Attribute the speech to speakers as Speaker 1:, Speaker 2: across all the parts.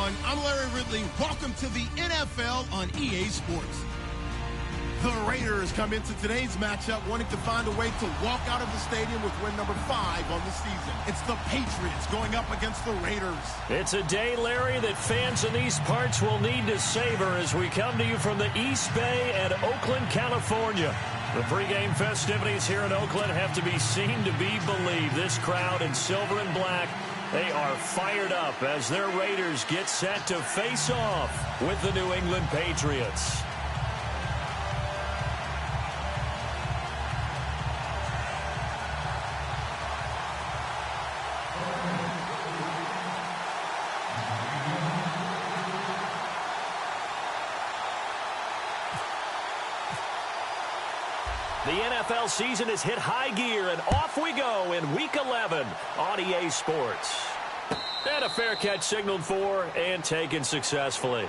Speaker 1: everyone. I'm Larry Ridley. Welcome to the NFL on EA Sports. The Raiders come into today's matchup wanting to find a way to walk out of the stadium with win number 5 on the season. It's the Patriots going up against the Raiders.
Speaker 2: It's a day, Larry, that fans in these parts will need to savor as we come to you from the East Bay at Oakland, California. The pregame festivities here in Oakland have to be seen to be believed. This crowd in silver and black, they are fired up as their Raiders get set to face off with the New England Patriots. The NFL season has hit high gear, and off we go in Week 11 on EA Sports. And a fair catch signaled for and taken successfully.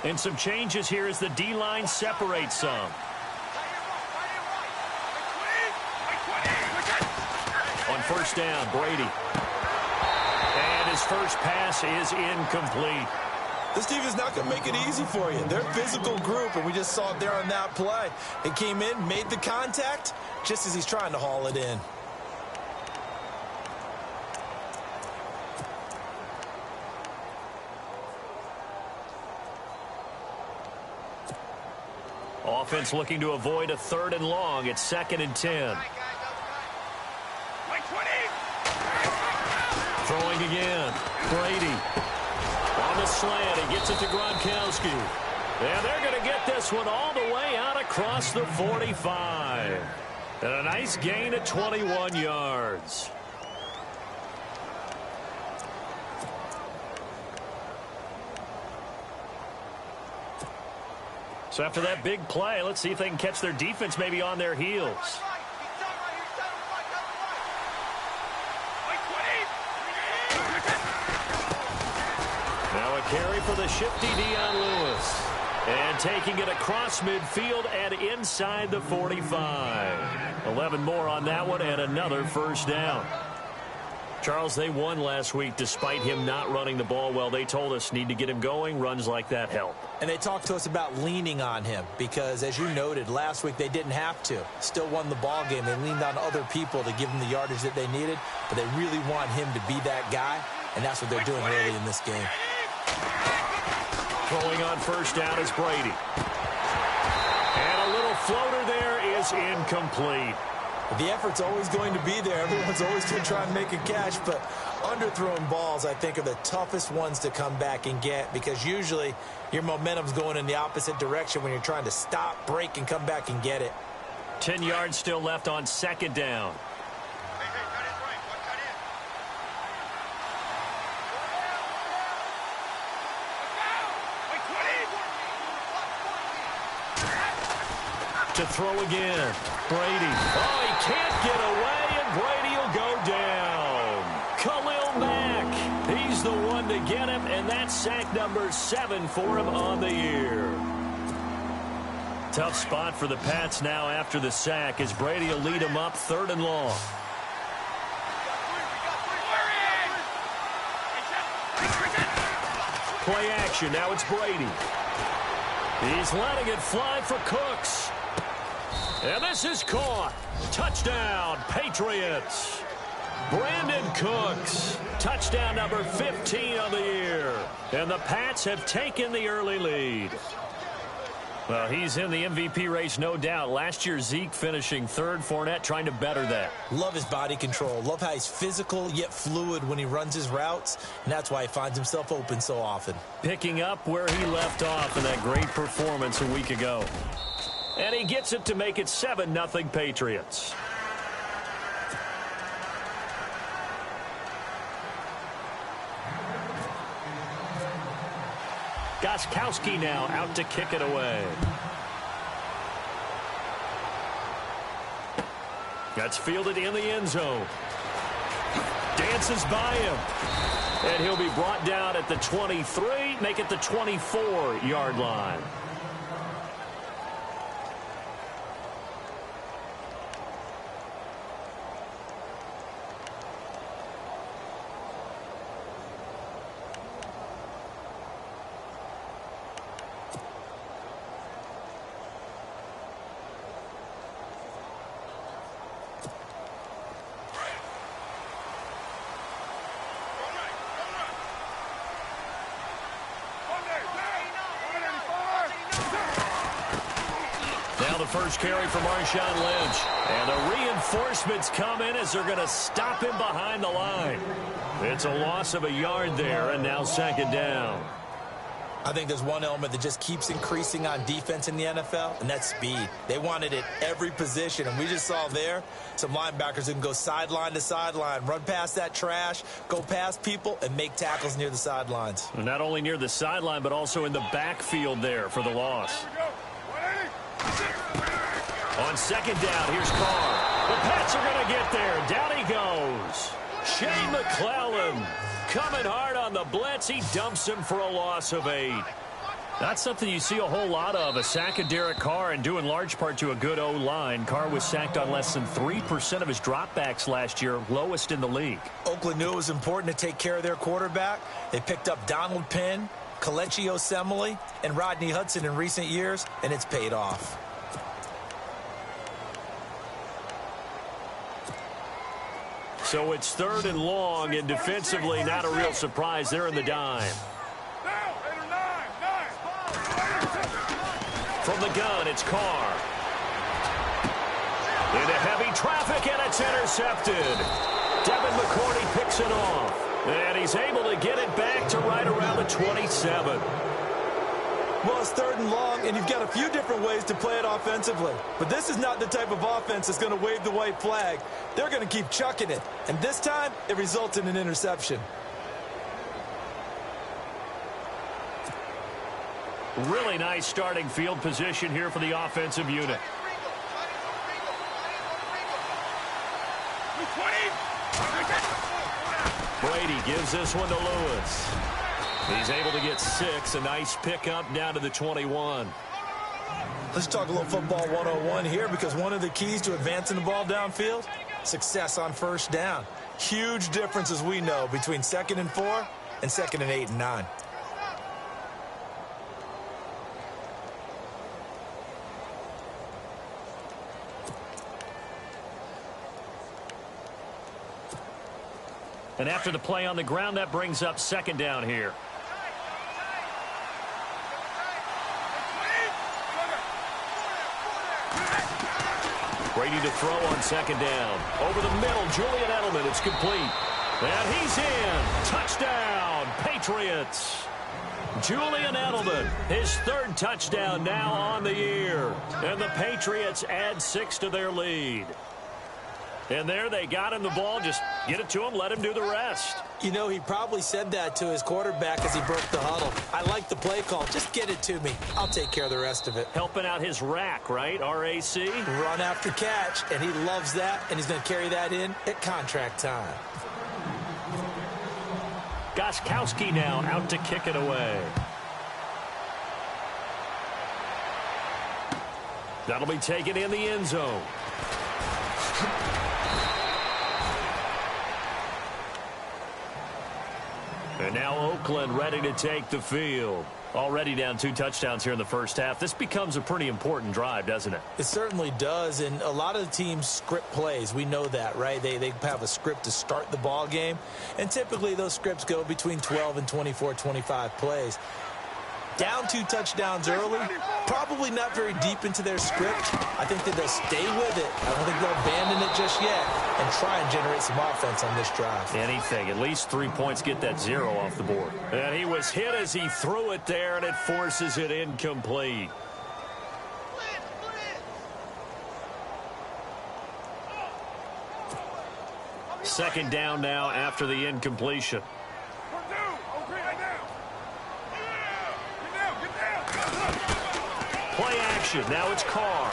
Speaker 2: And some changes here as the D-line separates some. On first down, Brady. And his first pass is incomplete.
Speaker 3: This team is not going to make it easy for you. They're a physical group, and we just saw it there on that play. He came in, made the contact, just as he's trying to haul it in.
Speaker 2: Offense looking to avoid a 3rd and long. It's 2nd and 10. Throwing again. Brady. On the slant. He gets it to Gronkowski. And they're going to get this one all the way out across the 45. And a nice gain of 21 yards. So after that big play, let's see if they can catch their defense maybe on their heels. Now a carry for the shifty Dion Lewis. And taking it across midfield and inside the 45. 11 more on that one and another first down. Charles, they won last week despite him not running the ball well. They told us need to get him going. Runs like that help.
Speaker 3: And they talked to us about leaning on him because, as you noted, last week they didn't have to. Still won the ball game. They leaned on other people to give them the yardage that they needed, but they really want him to be that guy, and that's what they're doing early in this game.
Speaker 2: Throwing on first down is Brady. And a little floater there is incomplete.
Speaker 3: The effort's always going to be there. Everyone's always going to try and make a catch, but underthrown balls, I think, are the toughest ones to come back and get because usually your momentum's going in the opposite direction when you're trying to stop, break, and come back and get it.
Speaker 2: 10 yards still left on 2nd down. To throw again. Brady. Oh, he can't get away, and Brady will go down. Khalil Mack. He's the one to get him, and that's sack number 7 for him on the year. Tough spot for the Pats now after the sack as Brady will lead him up 3rd and long. Play action. Now it's Brady. He's letting it fly for Cooks. And this is caught. Touchdown, Patriots. Brandon Cooks. Touchdown number 15 on the year. And the Pats have taken the early lead. Well, he's in the MVP race, no doubt. Last year, Zeke finishing 3rd. Fournette trying to better that.
Speaker 3: Love his body control. Love how he's physical yet fluid when he runs his routes. And that's why he finds himself open so often.
Speaker 2: Picking up where he left off in that great performance a week ago. And he gets it to make it 7-0 Patriots. Gostkowski now out to kick it away. That's fielded in the end zone. Dances by him. And he'll be brought down at the 23, make it the 24-yard line. Now the first carry for Marshawn Lynch. And the reinforcements come in as they're going to stop him behind the line. It's a loss of a yard there, and now second down.
Speaker 3: I think there's one element that just keeps increasing on defense in the NFL, and that's speed. They want it at every position, and we just saw there some linebackers who can go sideline to sideline, run past that trash, go past people, and make tackles near the sidelines.
Speaker 2: And not only near the sideline, but also in the backfield there for the loss. On second down, here's Carr. The Pats are going to get there. Down he goes. Shane McClellan coming hard on the blitz. He dumps him for a loss of 8. That's something you see a whole lot of, a sack of Derek Carr, and due in large part to a good O-line. Carr was sacked on less than 3% of his dropbacks last year, lowest in the league.
Speaker 3: Oakland knew it was important to take care of their quarterback. They picked up Donald Penn, Kelechi Osemele, and Rodney Hudson in recent years, and it's paid off.
Speaker 2: So it's 3rd and long, and defensively not a real surprise. They're in the dime. From the gun, it's Carr. Into heavy traffic, and it's intercepted. Devin McCourty picks it off. And he's able to get it back to right around the 27.
Speaker 3: Well, it's 3rd and long, and you've got a few different ways to play it offensively. But this is not the type of offense that's going to wave the white flag. They're going to keep chucking it. And this time, it results in an interception.
Speaker 2: Really nice starting field position here for the offensive unit. Brady gives this one to Lewis. He's able to get 6. A nice pickup down to the 21.
Speaker 3: Let's talk a little football 101 here, because one of the keys to advancing the ball downfield, success on first down. Huge difference, as we know, between 2nd and 4 and 2nd and 8 and 9.
Speaker 2: And after the play on the ground, that brings up second down here. Brady to throw on second down. Over the middle, Julian Edelman. It's complete. And he's in. Touchdown, Patriots. Julian Edelman, his 3rd touchdown now on the year. And the Patriots add 6 to their lead. And there they got him the ball. Just get it to him, let him do the rest.
Speaker 3: You know, he probably said that to his quarterback as he broke the huddle. I like the play call. Just get it to me. I'll take care of the rest of it.
Speaker 2: Helping out his rack, right? R-A-C?
Speaker 3: Run after catch, and he loves that, and he's going to carry that in at contract time.
Speaker 2: Gostkowski now out to kick it away. That'll be taken in the end zone. And now Oakland ready to take the field. Already down 2 touchdowns here in the first half. This becomes a pretty important drive, doesn't it?
Speaker 3: It certainly does, and a lot of the teams script plays. We know that, right? They have a script to start the ball game, and typically those scripts go between 12 and 24, 25 plays. Down 2 touchdowns early, probably not very deep into their script. I think that they'll stay with it. I don't think they'll abandon it just yet and try and generate some offense on this drive.
Speaker 2: Anything. At least 3 points, get that 0 off the board. And he was hit as he threw it there, and it forces it incomplete. Second down now after the incompletion. Play action. Now it's Carr.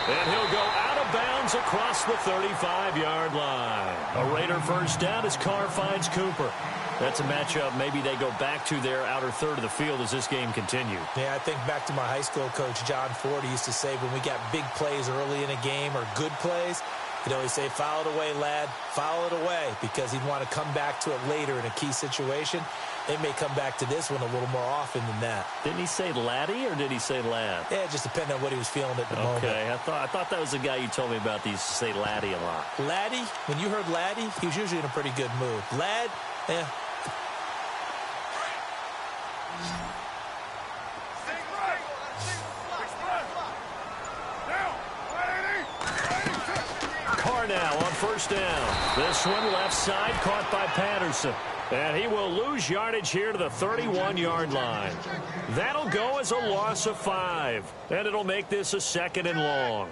Speaker 2: And he'll go out of bounds across the 35-yard line. A Raider first down as Carr finds Cooper. That's a matchup maybe they go back to their outer third of the field as this game continues.
Speaker 3: Yeah, I think back to my high school coach, John Ford. He used to say when we got big plays early in a game or good plays, he'd always say, foul it away, lad, foul it away, because he'd want to come back to it later in a key situation. They may come back to this one a little more often than that.
Speaker 2: Didn't he say laddie or did he say lad?
Speaker 3: Yeah, it just depended on what he was feeling at the moment.
Speaker 2: Okay, I thought that was the guy you told me about that used to say laddie a lot.
Speaker 3: Laddie, when you heard laddie, he was usually in a pretty good mood. Lad, eh.
Speaker 2: Carr now on first down. This one left side caught by Patterson. And he will lose yardage here to the 31-yard line. That'll go as a loss of 5. And it'll make this a 2nd and long.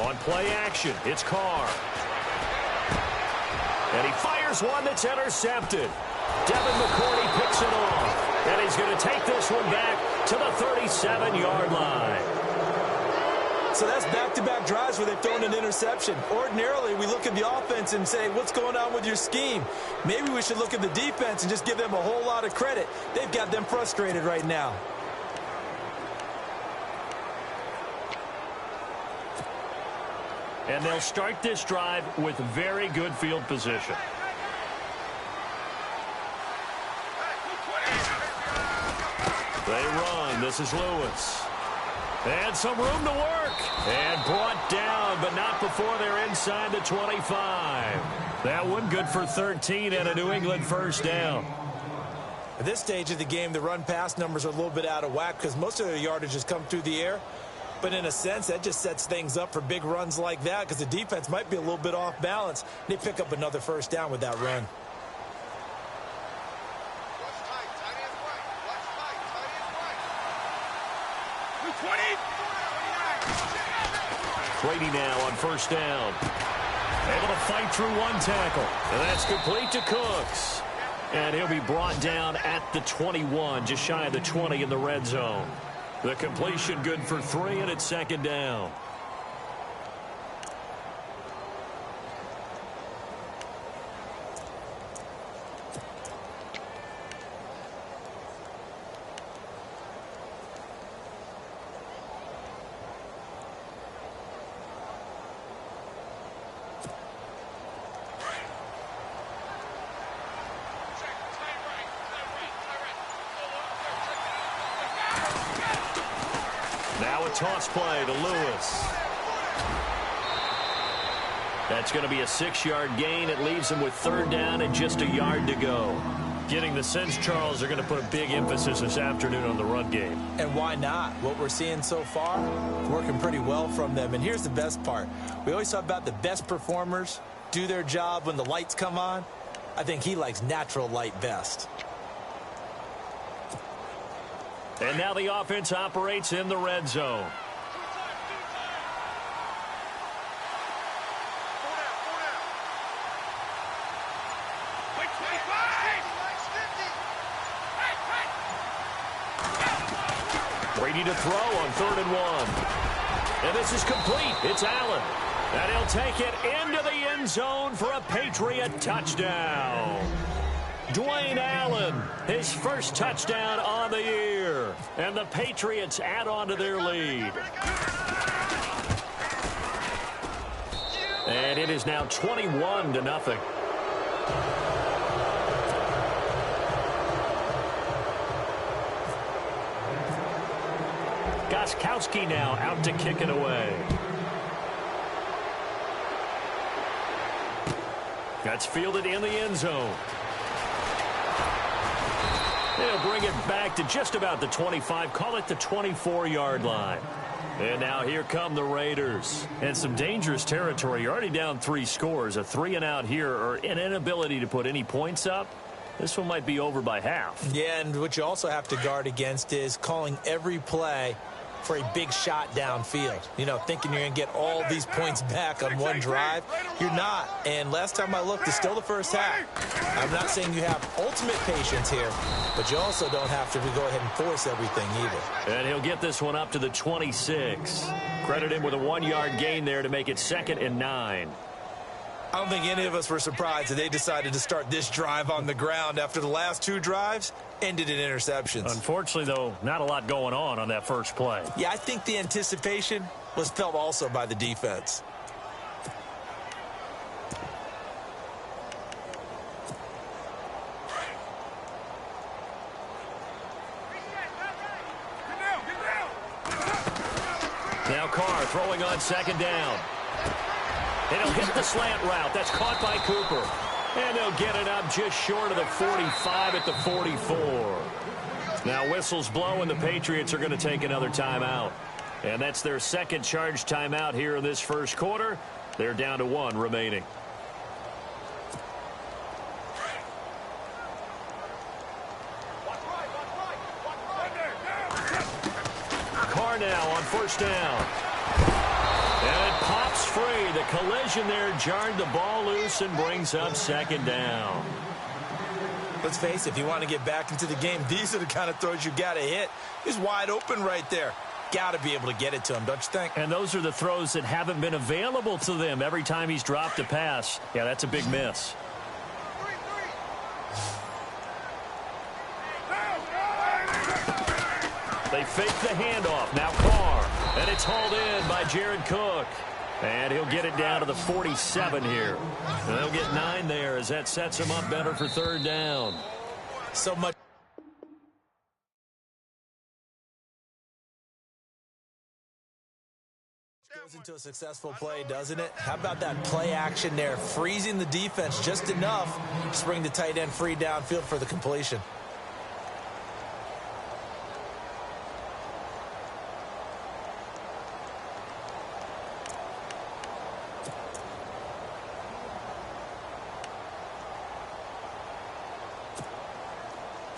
Speaker 2: On play action, it's Carr. And he fires one that's intercepted. Devin McCourty picks it off. And he's going to take this one back to the 37-yard line.
Speaker 3: So that's back-to-back drives where they've thrown an interception. Ordinarily, we look at the offense and say, what's going on with your scheme? Maybe we should look at the defense and just give them a whole lot of credit. They've got them frustrated right now.
Speaker 2: And they'll start this drive with very good field position. They run. This is Lewis. And some room to work. And brought down, but not before they're inside the 25. That one good for 13 and a New England first down.
Speaker 3: At this stage of the game, the run-pass numbers are a little bit out of whack because most of their yardage has come through the air. But in a sense, that just sets things up for big runs like that because the defense might be a little bit off balance. They pick up another first down with that run.
Speaker 2: Brady now on first down. Able to fight through one tackle. And that's complete to Cooks. And he'll be brought down at the 21, just shy of the 20 in the red zone. The completion good for 3, and it's 2nd down. Now a toss play to Lewis. That's going to be a 6-yard gain. It leaves them with 3rd down and just a yard to go. Getting the sense, Charles, they're going to put a big emphasis this afternoon on the run game.
Speaker 3: And why not? What we're seeing so far, working pretty well from them. And here's the best part. We always talk about the best performers do their job when the lights come on. I think he likes natural light best.
Speaker 2: And now the offense operates in the red zone. Brady to throw on 3rd and 1. And this is complete. It's Allen. And he'll take it into the end zone for a Patriot touchdown. Dwayne Allen, his first touchdown on the year. And the Patriots add on to their lead. And it is now 21-0. Gostkowski now out to kick it away. That's fielded in the end zone. They'll bring it back to just about the 25. Call it the 24-yard line. And now here come the Raiders. And some dangerous territory. You're already down 3 scores. A 3-and-out here or an inability to put any points up This one might be over by half.
Speaker 3: Yeah, and what you also have to guard against is calling every play for a big shot downfield. You know, thinking you're going to get all these points back on one drive. You're not. And last time I looked, it's still the first half. I'm not saying you have ultimate patience here, but you also don't have to go ahead and force everything either.
Speaker 2: And he'll get this one up to the 26. Credit him with a 1-yard gain there to make it 2nd and 9.
Speaker 3: I don't think any of us were surprised that they decided to start this drive on the ground after the last 2 drives ended in interceptions.
Speaker 2: Unfortunately, though, not a lot going on that first play.
Speaker 3: Yeah, I think the anticipation was felt also by the defense.
Speaker 2: Now Carr throwing on 2nd down. And he'll hit the slant route. That's caught by Cooper. And they'll get it up just short of the 45 at the 44. Now whistles blow, and the Patriots are going to take another timeout. And that's their second charge timeout here in this first quarter. They're down to 1 remaining. Carr now on 1st down. And it pops free. The collision there jarred the ball loose and brings up 2nd down.
Speaker 3: Let's face it, if you want to get back into the game, these are the kind of throws you got to hit. He's wide open right there. Got to be able to get it to him, don't you think?
Speaker 2: And those are the throws that haven't been available to them every time he's dropped a pass. Yeah, that's a big miss. They fake the handoff. Now Carr. And it's hauled in by Jared Cook. And he'll get it down to the 47 here. And they'll get 9 there as that sets him up better for 3rd down.
Speaker 3: So much goes into a successful play, doesn't it? How about that play action there, freezing the defense just enough to bring the tight end free downfield for the completion.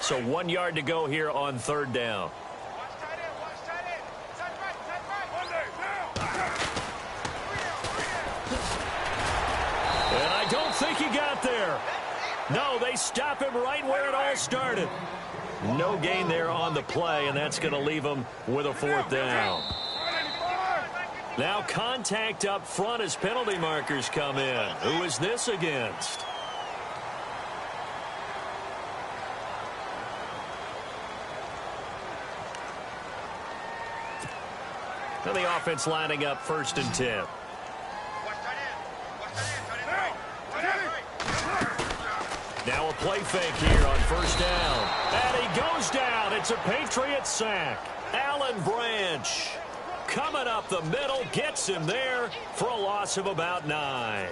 Speaker 2: So 1 yard to go here on 3rd down. And I don't think he got there. No, they stop him right where it all started. No gain there on the play, and that's going to leave him with a 4th down. Now contact up front as penalty markers come in. Who is this against? And the offense lining up 1st and 10. Now a play fake here on 1st down. And he goes down. It's a Patriot sack. Alan Branch coming up the middle, gets him there for a loss of about 9.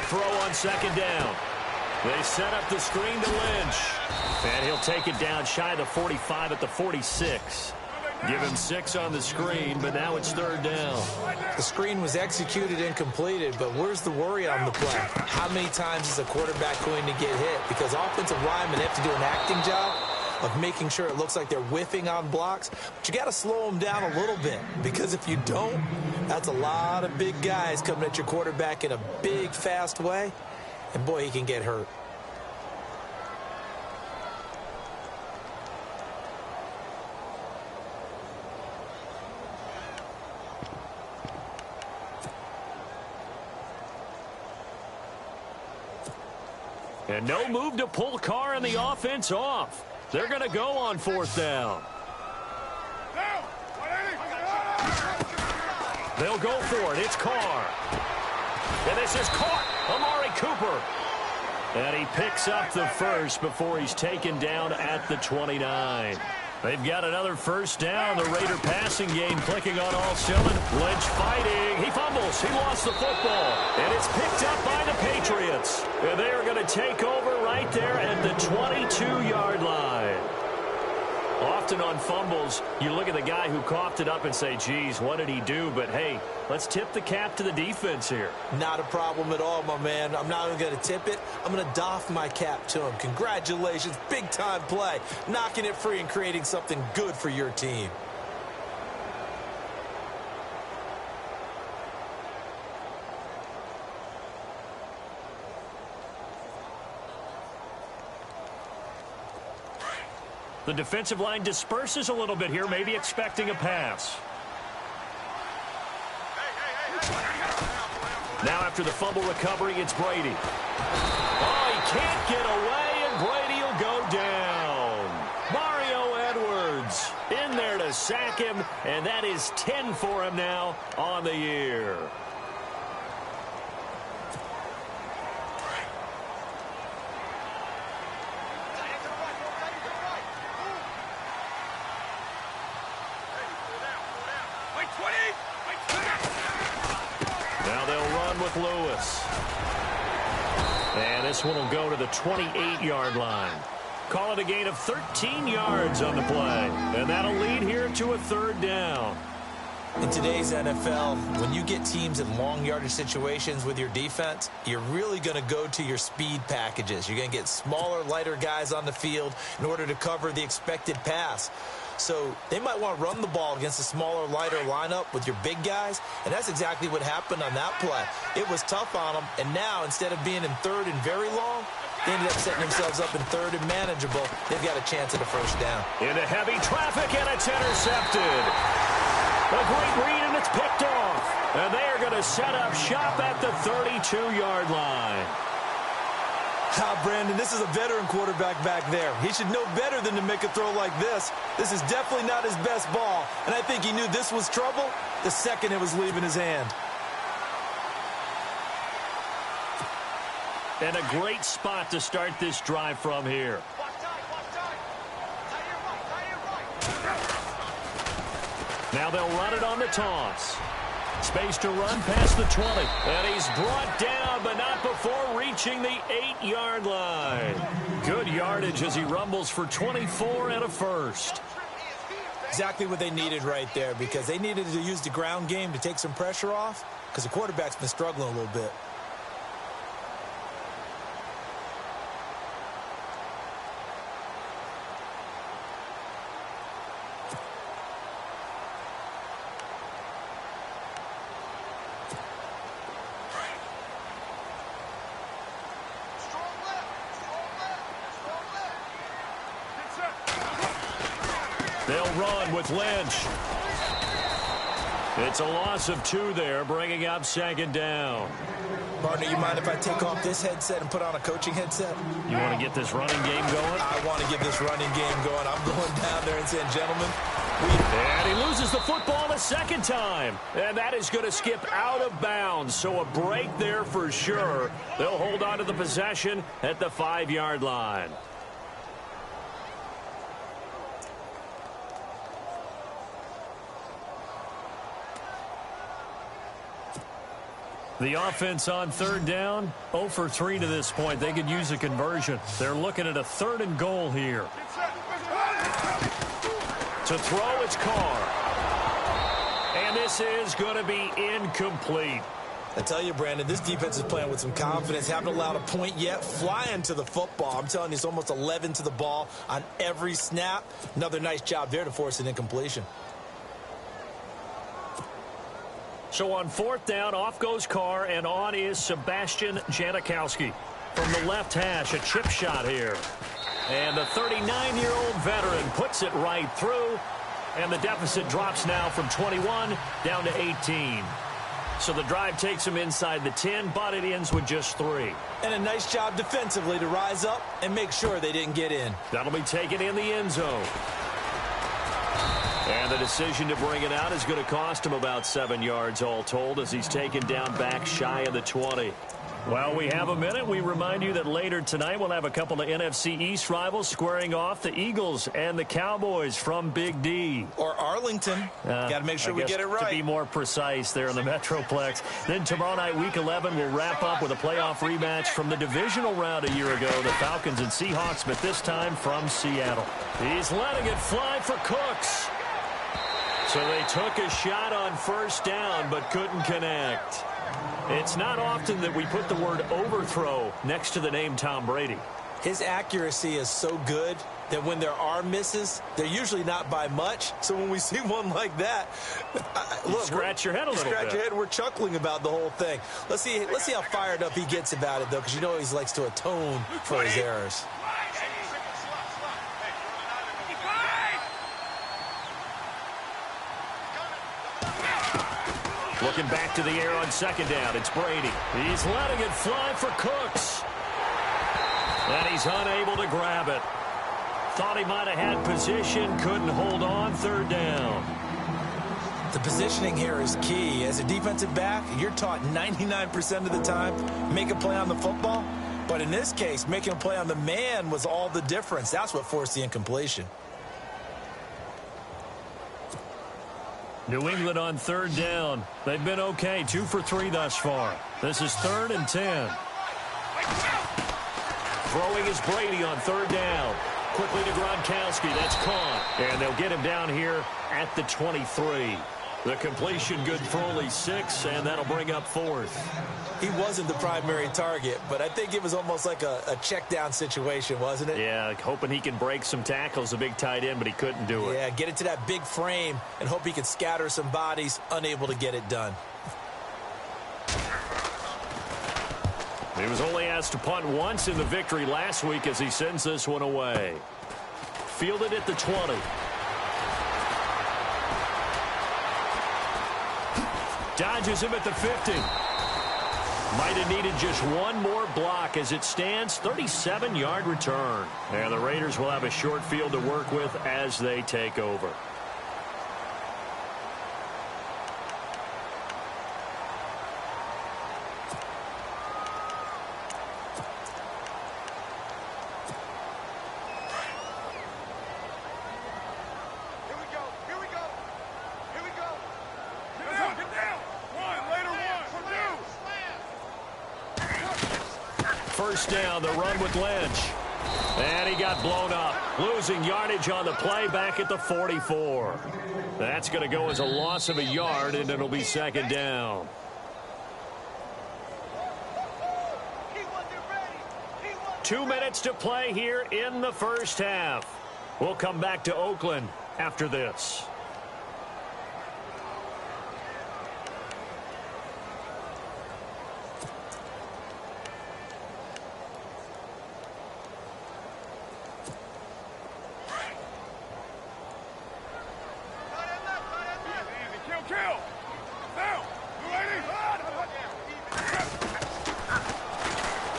Speaker 2: Throw on 2nd down. They set up the screen to Lynch. And he'll take it down shy of the 45 at the 46. Give him 6 on the screen, but now it's 3rd down.
Speaker 3: The screen was executed and completed, but where's the worry on the play? How many times is a quarterback going to get hit? Because offensive linemen have to do an acting job of making sure it looks like they're whiffing on blocks. But you got to slow them down a little bit, because if you don't, that's a lot of big guys coming at your quarterback in a big, fast way. And, boy, he can get hurt.
Speaker 2: And no move to pull Carr and the offense off. They're going to go on 4th down. They'll go for it. It's Carr. And this is caught. Amari Cooper. And he picks up the 1st before he's taken down at the 29. They've got another first down. The Raider passing game clicking on all cylinders. Lynch fighting. He fumbles. He lost the football. And it's picked up by the Patriots. And they are going to take over right there at the 22-yard line. Often on fumbles, you look at the guy who coughed it up and say, geez, what did he do? But, hey, let's tip the cap to the defense here.
Speaker 3: Not a problem at all, my man. I'm not even going to tip it. I'm going to doff my cap to him. Congratulations. Big-time play. Knocking it free and creating something good for your team.
Speaker 2: The defensive line disperses a little bit here, maybe expecting a pass. Now after the fumble recovery, it's Brady. Oh, he can't get away, and Brady will go down. Mario Edwards in there to sack him, and that is 10 for him now on the year. Now they'll run with Lewis. And this one will go to the 28-yard line. Call it a gain of 13 yards on the play. And that'll lead here to a third down.
Speaker 3: In today's NFL, when you get teams in long yardage situations with your defense, you're really going to go to your speed packages. You're going to get smaller, lighter guys on the field in order to cover the expected pass. So they might want to run the ball against a smaller, lighter lineup with your big guys, and that's exactly what happened on that play. It was tough on them, and now instead of being in third and very long, they ended up setting themselves up in third and manageable. They've got a chance at a first down.
Speaker 2: Into heavy traffic, and it's intercepted. A great read, and it's picked off. And they are going to set up shop at the 32-yard line.
Speaker 3: Brandon, this is a veteran quarterback back there. He should know better than to make a throw like this. This is definitely not his best ball, and I think he knew this was trouble the second it was leaving his hand.
Speaker 2: And a great spot to start this drive from here. Now they'll run it on the toss. Space to run past the 20. And he's brought down, but not before reaching the 8-yard line. Good yardage as he rumbles for 24 and a first.
Speaker 3: Exactly what they needed right there, because they needed to use the ground game to take some pressure off, because the quarterback's been struggling a little bit.
Speaker 2: They'll run with Lynch. It's a loss of 2 there, bringing up second down.
Speaker 3: Partner, you mind if I take off this headset and put on a coaching headset?
Speaker 2: You want to get this running game going?
Speaker 3: I want to get this running game going. I'm going down there and saying, gentlemen,
Speaker 2: and he loses the football a second time. And that is going to skip out of bounds. So a break there for sure. They'll hold on to the possession at the 5-yard line. The offense on third down, 0 for 3 to this point. They could use a conversion. They're looking at a 3rd and goal here. To throw, it's Carr. And this is going to be incomplete.
Speaker 3: I tell you, Brandon, this defense is playing with some confidence. Haven't allowed a point yet. Flying to the football. I'm telling you, it's almost 11 to the ball on every snap. Another nice job there to force an incompletion.
Speaker 2: So on 4th down, off goes Carr, and on is Sebastian Janikowski. From the left hash, a chip shot here. And the 39-year-old veteran puts it right through, and the deficit drops now from 21 down to 18. So the drive takes him inside the 10, but it ends with just 3.
Speaker 3: And a nice job defensively to rise up and make sure they didn't get in.
Speaker 2: That'll be taken in the end zone. And the decision to bring it out is going to cost him about 7 yards all told, as he's taken down back shy of the 20. Well, we have a minute. We remind you that later tonight we'll have a couple of NFC East rivals squaring off, the Eagles and the Cowboys from Big D.
Speaker 3: Or Arlington. Got to make sure we get it right.
Speaker 2: To be more precise there in the Metroplex. Then tomorrow night, Week 11, we'll wrap up with a playoff rematch from the divisional round a year ago, the Falcons and Seahawks, but this time from Seattle. He's letting it fly for Cooks. So they took a shot on first down but couldn't connect. It's not often that we put the word overthrow next to the name Tom Brady.
Speaker 3: His accuracy is so good that when there are misses, they're usually not by much. So when we see one like that, look,
Speaker 2: scratch your head a little bit.
Speaker 3: Scratch your head. We're chuckling about the whole thing. Let's see how fired up he gets about it, though, because you know he likes to atone for his errors.
Speaker 2: Looking back to the air on second down, it's Brady. He's letting it fly for Cooks. And he's unable to grab it. Thought he might have had position, couldn't hold on, third down.
Speaker 3: The positioning here is key. As a defensive back, you're taught 99% of the time, make a play on the football. But in this case, making a play on the man was all the difference. That's what forced the incompletion.
Speaker 2: New England on third down. They've been okay, 2 for 3 thus far. This is 3rd and 10. Throwing is Brady on third down. Quickly to Gronkowski. That's caught. And they'll get him down here at the 23. The completion good for only 6, and that'll bring up 4th.
Speaker 3: He wasn't the primary target, but I think it was almost like a check down situation, wasn't it?
Speaker 2: Yeah, hoping he can break some tackles, a big tight end, but he couldn't do it.
Speaker 3: Yeah, get it to that big frame and hope he can scatter some bodies, unable to get it done.
Speaker 2: He was only asked to punt once in the victory last week as he sends this one away. Fielded at the 20. Dodges him at the 50. Might have needed just one more block as it stands, 37-yard return. And the Raiders will have a short field to work with as they take over. First down, the run with Lynch. And he got blown up. Losing yardage on the play back at the 44. That's going to go as a loss of a yard, and it'll be second down. Two minutes to play here in the first half. We'll come back to Oakland after this.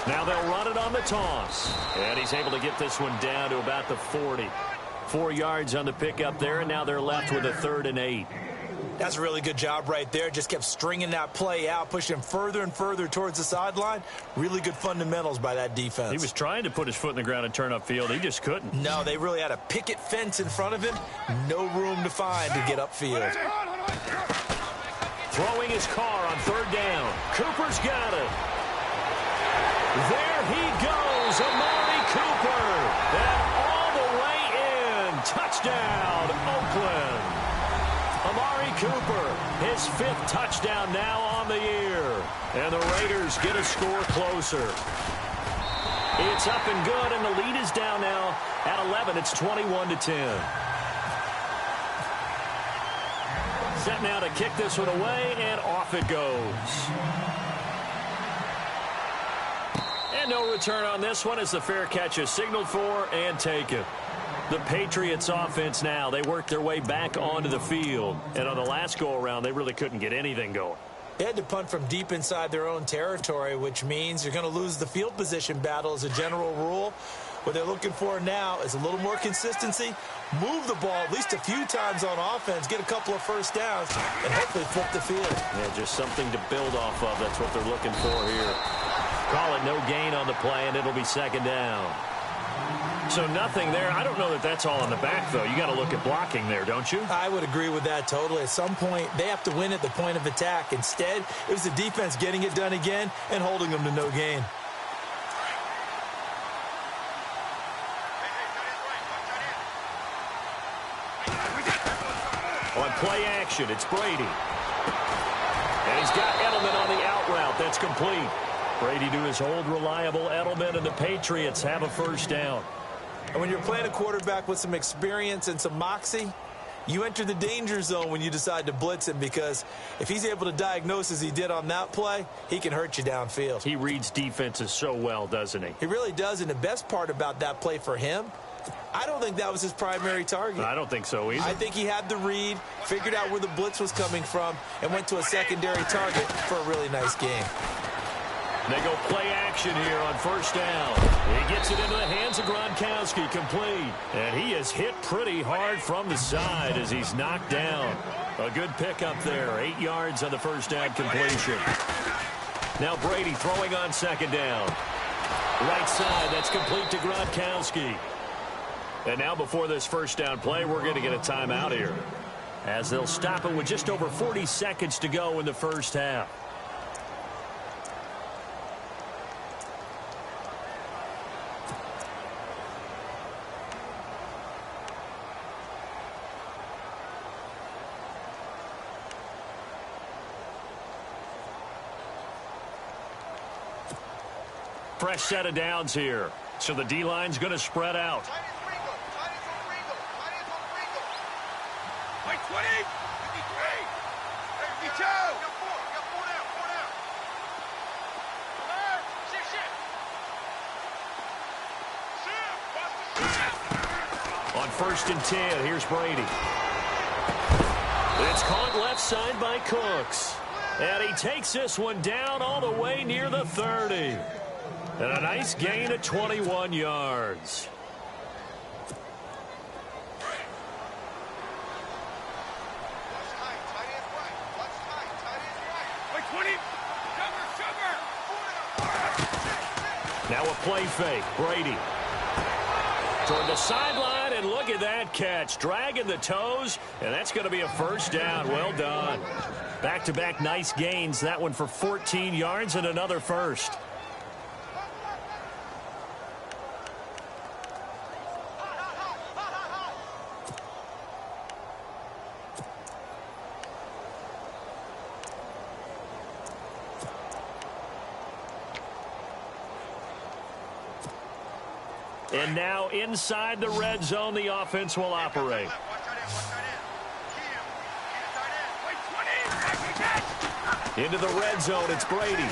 Speaker 2: Now they'll run it on the toss. And he's able to get this one down to about the 40. 4 yards on the pickup there, and now they're left with a 3rd and 8.
Speaker 3: That's a really good job right there. Just kept stringing that play out, pushing him further and further towards the sideline. Really good fundamentals by that defense.
Speaker 2: He was trying to put his foot in the ground and turn upfield. He just couldn't.
Speaker 3: No, they really had a picket fence in front of him. No room to find to get upfield.
Speaker 2: Throwing his car on third down. Cooper's got it. There he goes, Amari Cooper. And all the way in. Touchdown, Oakland. Amari Cooper, his 5th touchdown now on the year. And the Raiders get a score closer. It's up and good, and the lead is down now at 11. It's 21-10. Set now to kick this one away, and off it goes. And no return on this one as the fair catch is signaled for and taken. The Patriots offense now, they work their way back onto the field. And on the last go-around, they really couldn't get anything going.
Speaker 3: They had to punt from deep inside their own territory, which means you're going to lose the field position battle as a general rule. What they're looking for now is a little more consistency, move the ball at least a few times on offense, get a couple of first downs, and hopefully flip the field.
Speaker 2: Yeah, just something to build off of. That's what they're looking for here. Call it no gain on the play, and it'll be second down. So nothing there. I don't know that that's all in the back, though. You got to look at blocking there, don't you?
Speaker 3: I would agree with that totally. At some point, they have to win at the point of attack. Instead, it was the defense getting it done again and holding them to no gain.
Speaker 2: On play action, it's Brady. And he's got Edelman on the out route. That's complete. Brady to his old reliable Edelman, and the Patriots have a first down.
Speaker 3: And when you're playing a quarterback with some experience and some moxie, you enter the danger zone when you decide to blitz him, because if he's able to diagnose as he did on that play, he can hurt you downfield.
Speaker 2: He reads defenses so well, doesn't he?
Speaker 3: He really does, and the best part about that play for him, I don't think that was his primary target.
Speaker 2: I don't think so either.
Speaker 3: I think he had the read, figured out where the blitz was coming from, and went to a secondary target for a really nice game.
Speaker 2: They go play action here on first down. He gets it into the hands of Gronkowski, complete. And he is hit pretty hard from the side as he's knocked down. A good pickup there. 8 yards on the first down completion. Now Brady throwing on second down. Right side, that's complete to Gronkowski. And now before this first down play, we're going to get a timeout here, as they'll stop it with just over 40 seconds to go in the first half. Fresh set of downs here. So the D-line's going to spread out. On 1st and 10, here's Brady. It's caught left side by Cooks. And he takes this one down all the way near the 30. And a nice gain of 21 yards. Now a play fake. Brady toward the sideline, and look at that catch. Dragging the toes, and that's going to be a first down. Well done. Back-to-back nice gains. That one for 14 yards and another first. And now inside the red zone, the offense will operate. Into the red zone, it's Brady.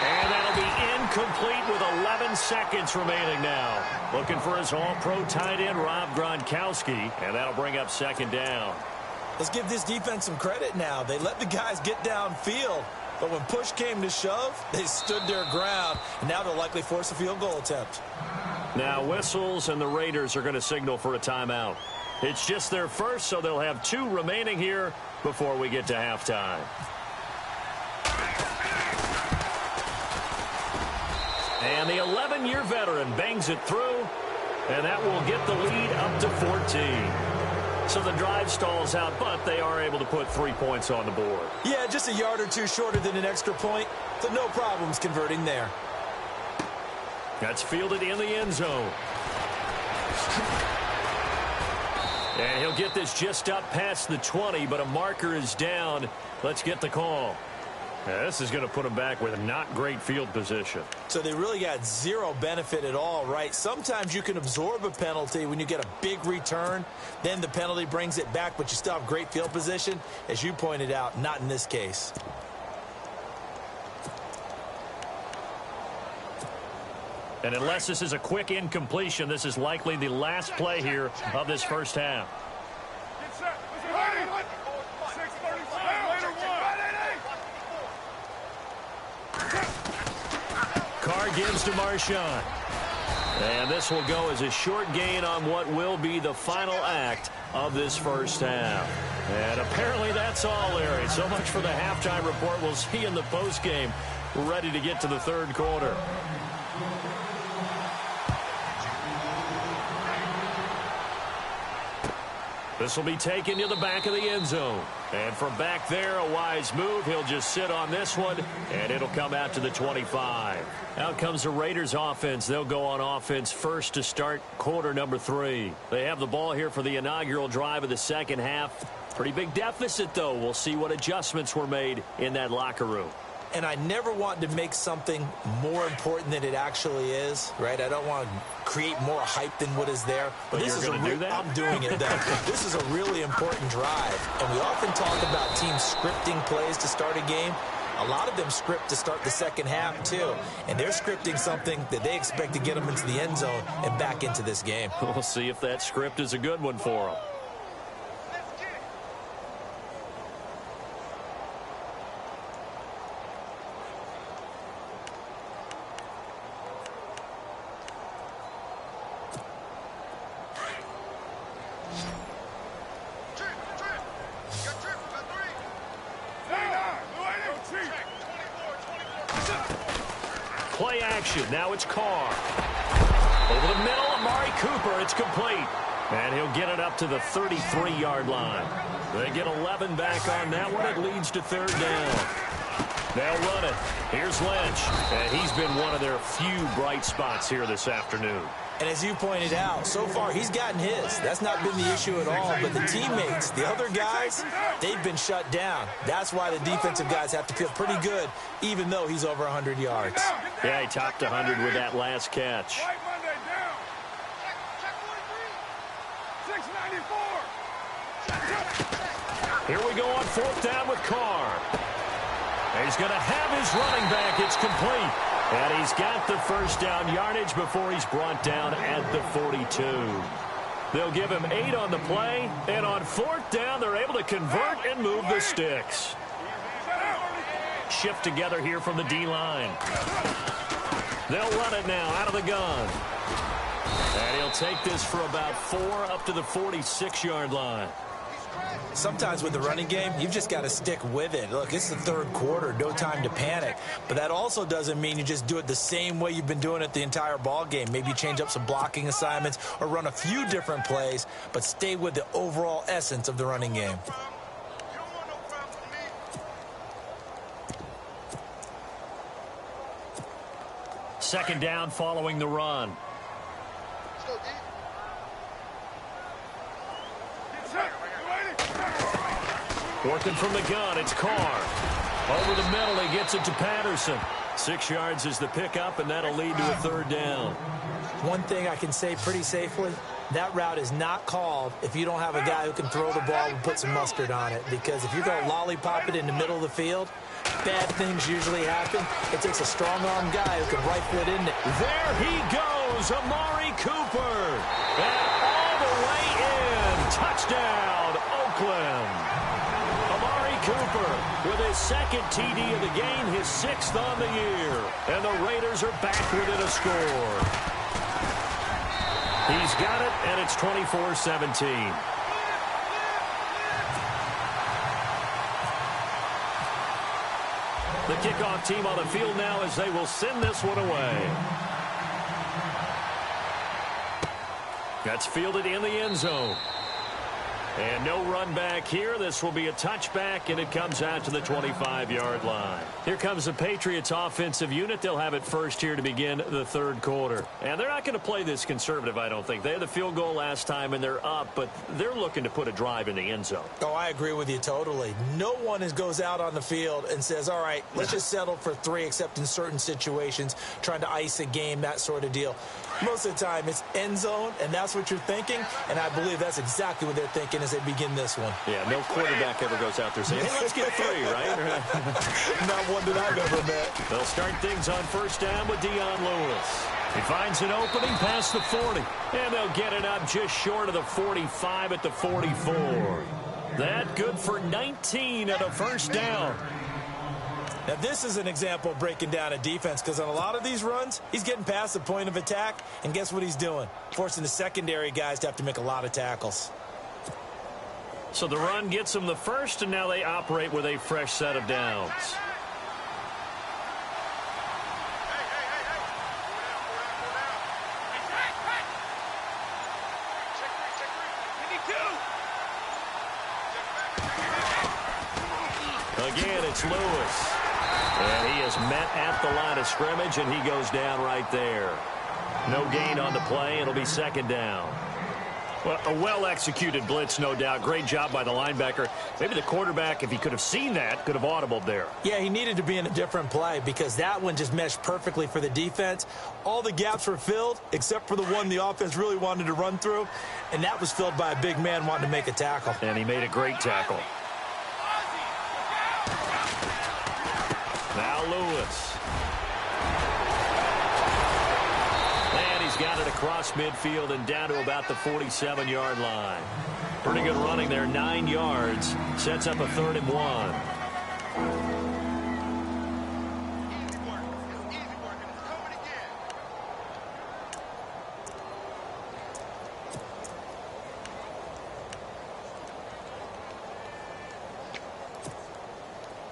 Speaker 2: And that'll be incomplete with 11 seconds remaining now. Looking for his all-pro tight end, Rob Gronkowski, and that'll bring up second down.
Speaker 3: Let's give this defense some credit now. They let the guys get downfield, but when push came to shove, they stood their ground, and now they'll likely force a field goal attempt.
Speaker 2: Now whistles, and the Raiders are going to signal for a timeout. It's just their first, so they'll have 2 remaining here before we get to halftime. And the 11-year veteran bangs it through, and that will get the lead up to 14. So the drive stalls out, but they are able to put 3 points on the board.
Speaker 3: Yeah, just a yard or 2 shorter than an extra point, so no problems converting there.
Speaker 2: That's fielded in the end zone. And he'll get this just up past the 20, but a marker is down. Let's get the call. Now, this is going to put them back with a not great field position.
Speaker 3: So they really got zero benefit at all, right? Sometimes you can absorb a penalty when you get a big return. Then the penalty brings it back, but you still have great field position. As you pointed out, not in this case.
Speaker 2: And unless this is a quick incompletion, this is likely the last play here of this first half. Carr gives to Marshawn. And this will go as a short gain on what will be the final act of this first half. And apparently that's all, Larry. So much for the halftime report. We'll see in the postgame. We're ready to get to the third quarter. This will be taken to the back of the end zone. And from back there, a wise move. He'll just sit on this one, and it'll come out to the 25. Out comes the Raiders offense. They'll go on offense first to start quarter number 3. They have the ball here for the inaugural drive of the second half. Pretty big deficit, though. We'll see what adjustments were made in that locker room.
Speaker 3: And I never want to make something more important than it actually is, right? I don't want to create more hype than what is there.
Speaker 2: But
Speaker 3: this
Speaker 2: you're going to do that?
Speaker 3: I'm doing it, though. This is a really important drive. And we often talk about teams scripting plays to start a game. A lot of them script to start the second half, too. And they're scripting something that they expect to get them into the end zone and back into this game.
Speaker 2: We'll see if that script is a good one for them. Play action. Now it's Carr. Over the middle, Amari Cooper. It's complete. And he'll get it up to the 33-yard line. They get 11 back on that one. It leads to third down. They'll run it. Here's Lynch. And he's been one of their few bright spots here this afternoon.
Speaker 3: And as you pointed out, so far he's gotten his. That's not been the issue at all. But the teammates, the other guys, they've been shut down. That's why the defensive guys have to feel pretty good, even though he's over 100 yards.
Speaker 2: Yeah, he topped 100 with that last catch. Here we go on fourth down with Carr. He's going to have his running back. It's complete. And he's got the first down yardage before he's brought down at the 42. They'll give him 8 on the play. And on fourth down, they're able to convert and move the sticks. Shift together here from the D-line. They'll run it now out of the gun. And he'll take this for about 4 up to the 46-yard line.
Speaker 3: Sometimes with the running game, you've just got to stick with it. Look, it's the third quarter, no time to panic. But that also doesn't mean you just do it the same way you've been doing it the entire ball game. Maybe change up some blocking assignments or run a few different plays, but stay with the overall essence of the running game.
Speaker 2: Second down following the run. Working from the gun, it's Carr. Over the middle, he gets it to Patterson. 6 yards is the pickup, and that'll lead to a third down.
Speaker 3: One thing I can say pretty safely, that route is not called if you don't have a guy who can throw the ball and put some mustard on it. Because if you're going to lollipop it in the middle of the field, bad things usually happen. It takes a strong-arm guy who can rifle it in there.
Speaker 2: There he goes, Amari Cooper. And all the way in. Touchdown, Oakland. Cooper with his second TD of the game, his 6th on the year. And the Raiders are back within a score. He's got it, and it's 24-17. The kickoff team on the field now as they will send this one away. That's fielded in the end zone. And no run back here. This will be a touchback, and it comes out to the 25-yard line. Here comes the Patriots offensive unit. They'll have it first here to begin the third quarter. And they're not going to play this conservative, I don't think. They had the field goal last time, and they're up, but they're looking to put a drive in the end zone.
Speaker 3: Oh, I agree with you totally. No one goes out on the field and says, all right, let's just settle for 3, except in certain situations, trying to ice a game, that sort of deal. Most of the time, it's end zone, and that's what you're thinking, and I believe that's exactly what they're thinking as they begin this one.
Speaker 2: Yeah, no quarterback ever goes out there saying, hey, let's get 3, right?
Speaker 3: Not one that I've ever met.
Speaker 2: They'll start things on first down with Dion Lewis. He finds an opening past the 40, and they'll get it up just short of the 45 at the 44. That good for 19 at a first down.
Speaker 3: Now, this is an example of breaking down a defense, because on a lot of these runs, he's getting past the point of attack, and guess what he's doing? Forcing the secondary guys to have to make a lot of tackles.
Speaker 2: So the run gets them the first, and now they operate with a fresh set of downs. Again, it's Lewis. And he is met at the line of scrimmage, and he goes down right there. No gain on the play. It'll be second down. Well, a well-executed blitz, no doubt. Great job by the linebacker. Maybe the quarterback, if he could have seen that, could have audibled there.
Speaker 3: Yeah, he needed to be in a different play because that one just meshed perfectly for the defense. All the gaps were filled except for the one the offense really wanted to run through, and that was filled by a big man wanting to make a tackle.
Speaker 2: And he made a great tackle. Now Lewis. And he's got it across midfield and down to about the 47-yard line. Pretty good running there, 9 yards. Sets up a 3rd and 1.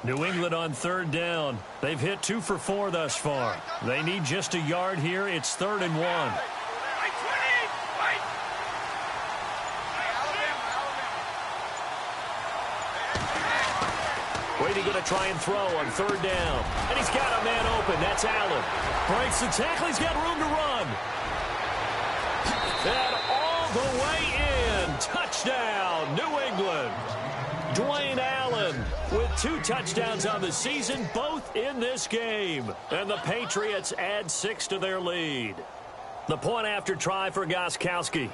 Speaker 2: New England on 3rd down. They've hit 2 for 4 thus far. They need just a yard here. It's 3rd and 1. Brady going to try and throw on 3rd down. And he's got a man open. That's Allen. Breaks the tackle. He's got room to run. And all the way in. Touchdown, New England. Dwayne Allen with 2 touchdowns on the season, both in this game. And the Patriots add 6 to their lead. The point after try for DaeDaySki's.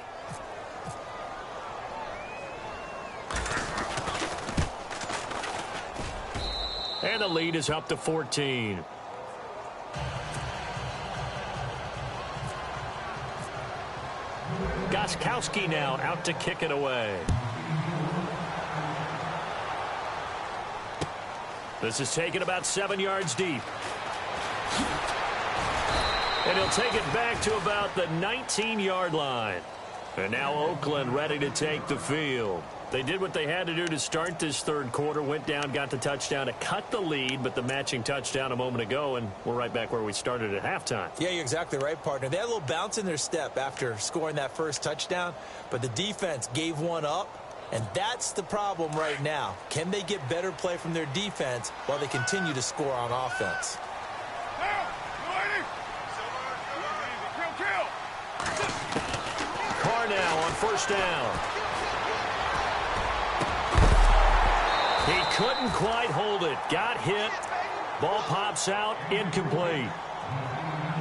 Speaker 2: And the lead is up to 14. DaeDaySki's now out to kick it away. This is taken about 7 yards deep. And he'll take it back to about the 19-yard line. And now Oakland ready to take the field. They did what they had to do to start this 3rd quarter. Went down, got the touchdown to cut the lead, but the matching touchdown a moment ago, and we're right back where we started at halftime.
Speaker 3: Yeah, you're exactly right, partner. They had a little bounce in their step after scoring that first touchdown, but the defense gave one up. And that's the problem right now. Can they get better play from their defense while they continue to score on offense?
Speaker 2: Carr now on 1st down. He couldn't quite hold it. Got hit. Ball pops out. Incomplete.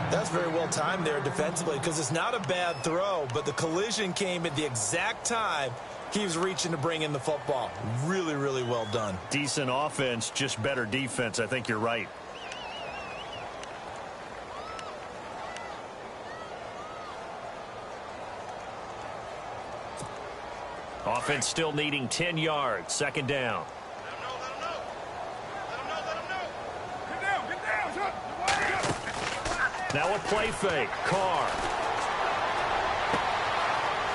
Speaker 3: That's very well timed there defensively because it's not a bad throw, but the collision came at the exact time he was reaching to bring in the football. Really, really well done.
Speaker 2: Decent offense, just better defense. I think you're right. Offense still needing 10 yards. 2nd down. Now a play fake. Carr.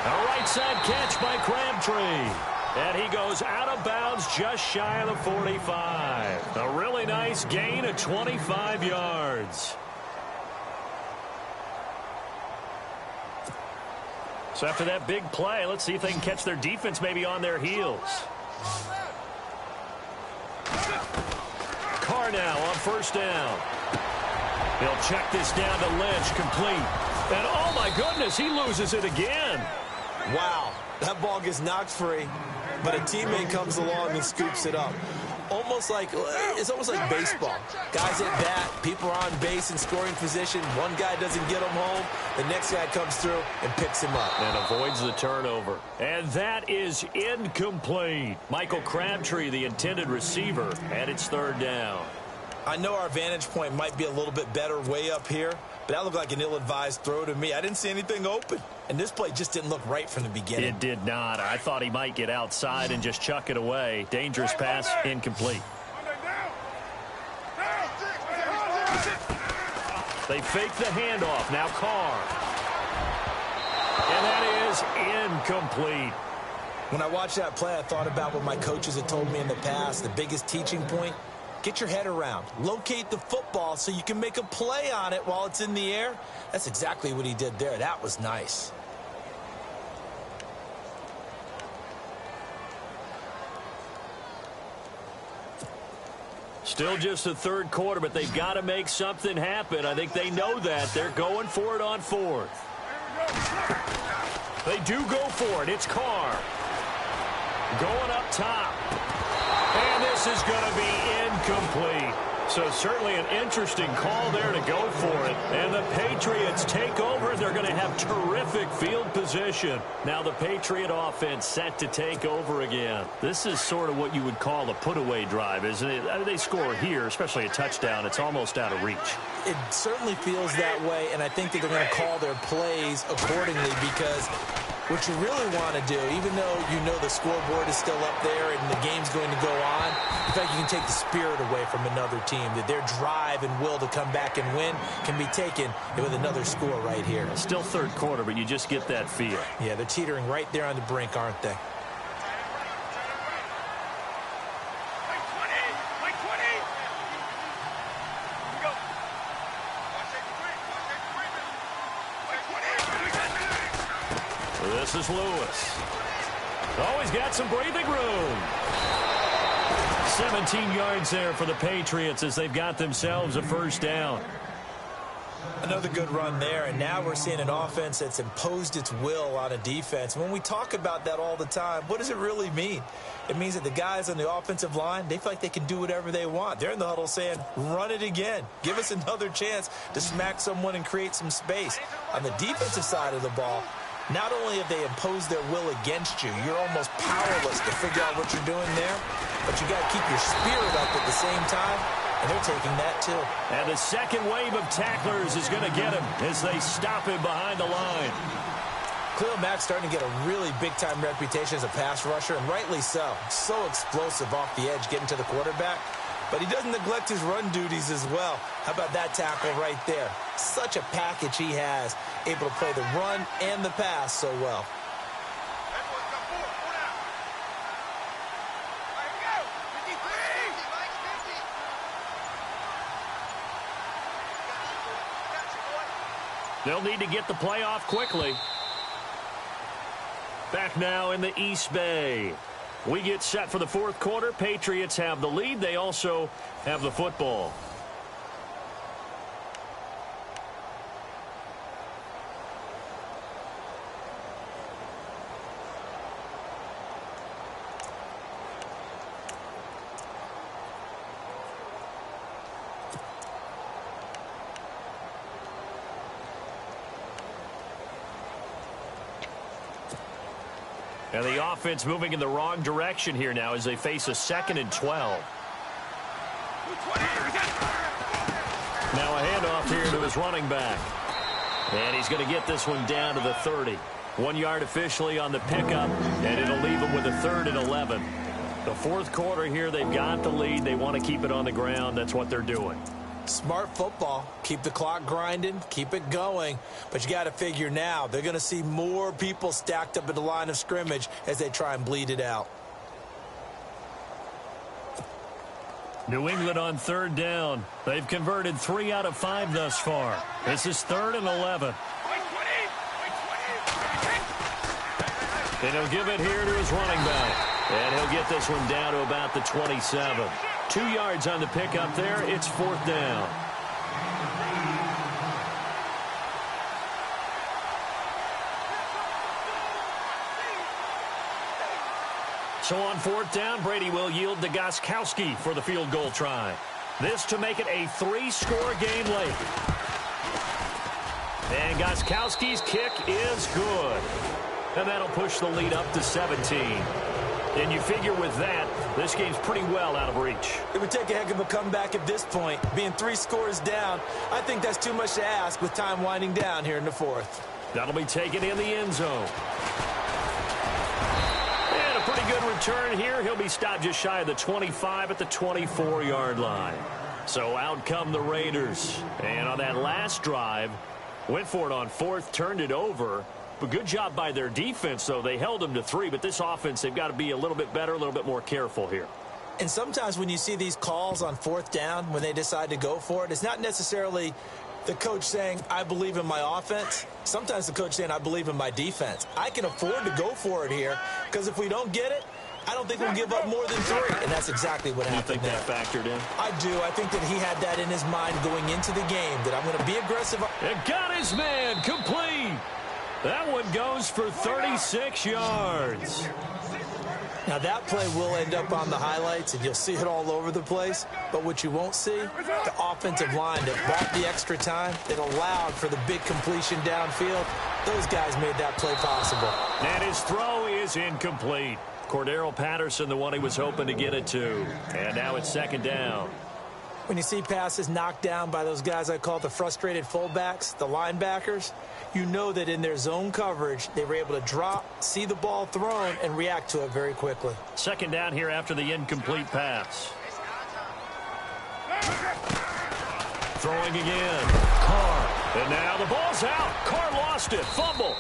Speaker 2: A right side catch by Crabtree. And he goes out of bounds just shy of the 45. A really nice gain of 25 yards. So after that big play, let's see if they can catch their defense maybe on their heels. Carr now on 1st down. He'll check this down to Lynch, complete. And oh my goodness, he loses it again.
Speaker 3: Wow, that ball gets knocked free, but a teammate comes along and scoops it up. It's almost like baseball. Guys at bat, people are on base in scoring position. One guy doesn't get him home. The next guy comes through and picks him up.
Speaker 2: And avoids the turnover. And that is incomplete. Michael Crabtree, the intended receiver, and it's 3rd down.
Speaker 3: I know our vantage point might be a little bit better way up here, but that looked like an ill-advised throw to me. I didn't see anything open. And this play just didn't look right from the beginning.
Speaker 2: It did not. I thought he might get outside and just chuck it away. Dangerous pass, incomplete. They fake the handoff. Now Carr. And that is incomplete.
Speaker 3: When I watched that play, I thought about what my coaches had told me in the past. The biggest teaching point, get your head around. Locate the football so you can make a play on it while it's in the air. That's exactly what he did there. That was nice.
Speaker 2: Still just the third quarter, but they've got to make something happen. I think they know that. They're going for it on fourth. They do go for it. It's Carr. Going up top. And this is going to be incomplete. So certainly an interesting call there to go for it. And the Patriots take over. They're going to have terrific field position. Now the Patriot offense set to take over again. This is sort of what you would call a put-away drive, isn't it? They score here, especially a touchdown. It's almost out of reach.
Speaker 3: It certainly feels that way, and I think that they're going to call their plays accordingly because what you really want to do, even though you know the scoreboard is still up there and the game's going to go on, in fact, you can take the spirit away from another team, that their drive and will to come back and win can be taken with another score right here.
Speaker 2: Still third quarter, but you just get that feel.
Speaker 3: Yeah, they're teetering right there on the brink, aren't they?
Speaker 2: This is Lewis. Oh, he's got some breathing room. 17 yards there for the Patriots as they've got themselves a first down.
Speaker 3: Another good run there, and now we're seeing an offense that's imposed its will on a defense. When we talk about that all the time, what does it really mean? It means that the guys on the offensive line, they feel like they can do whatever they want. They're in the huddle saying, run it again. Give us another chance to smack someone and create some space. On the defensive side of the ball, not only have they imposed their will against you, you're almost powerless to figure out what you're doing there, but you got to keep your spirit up at the same time, and they're taking that too.
Speaker 2: And the second wave of tacklers is going to get him as they stop him behind the line.
Speaker 3: Khalil Mack's starting to get a really big-time reputation as a pass rusher, and rightly so. So explosive off the edge getting to the quarterback. But he doesn't neglect his run duties as well. How about that tackle right there? Such a package he has, able to play the run and the pass so well.
Speaker 2: They'll need to get the play off quickly. Back now in the East Bay. We get set for the fourth quarter. Patriots have the lead. They also have the football. And the offense moving in the wrong direction here now as they face a 2nd and 12. Now a handoff here to his running back. And he's going to get this one down to the 30. 1 yard officially on the pickup, and it'll leave him with a 3rd and 11. The fourth quarter here, they've got the lead. They want to keep it on the ground. That's what they're doing.
Speaker 3: Smart football. Keep the clock grinding. Keep it going. But you got to figure now, they're going to see more people stacked up at the line of scrimmage as they try and bleed it out.
Speaker 2: New England on 3rd down. They've converted 3 out of 5 thus far. This is 3rd and 11. And he'll give it here to his running back. And he'll get this one down to about the 27. 2 yards on the pickup there. It's 4th down. So on 4th down, Brady will yield to DaeDaySki's for the field goal try. This to make it a 3-score game late. And DaeDaySki's kick is good. And that'll push the lead up to 17. And you figure with that, this game's pretty well out of reach.
Speaker 3: It would take a heck of a comeback at this point. Being 3 scores down, I think that's too much to ask with time winding down here in the 4th.
Speaker 2: That'll be taken in the end zone. And a pretty good return here. He'll be stopped just shy of the 25 at the 24-yard line. So out come the Raiders. And on that last drive, went for it on 4th, turned it over. But good job by their defense, though. They held them to 3, but this offense, they've got to be a little bit better, a little bit more careful here.
Speaker 3: And sometimes when you see these calls on 4th down, when they decide to go for it, it's not necessarily the coach saying, I believe in my offense. Sometimes the coach saying, I believe in my defense. I can afford to go for it here because if we don't get it, I don't think we'll give up more than 3. And that's exactly what happened there.
Speaker 2: You think that factored in?
Speaker 3: I do. I think that he had that in his mind going into the game, that I'm going to be aggressive.
Speaker 2: It got his man complete. That one goes for 36 yards.
Speaker 3: Now, that play will end up on the highlights, and you'll see it all over the place. But what you won't see, the offensive line that bought the extra time, that allowed for the big completion downfield. Those guys made that play possible.
Speaker 2: And his throw is incomplete. Cordero Patterson, the one he was hoping to get it to. And now it's 2nd down.
Speaker 3: When you see passes knocked down by those guys I call the frustrated fullbacks, the linebackers, you know that in their zone coverage, they were able to drop, see the ball thrown, and react to it very quickly.
Speaker 2: 2nd down here after the incomplete pass. Throwing again. Carr. And now the ball's out. Carr lost it. Fumble.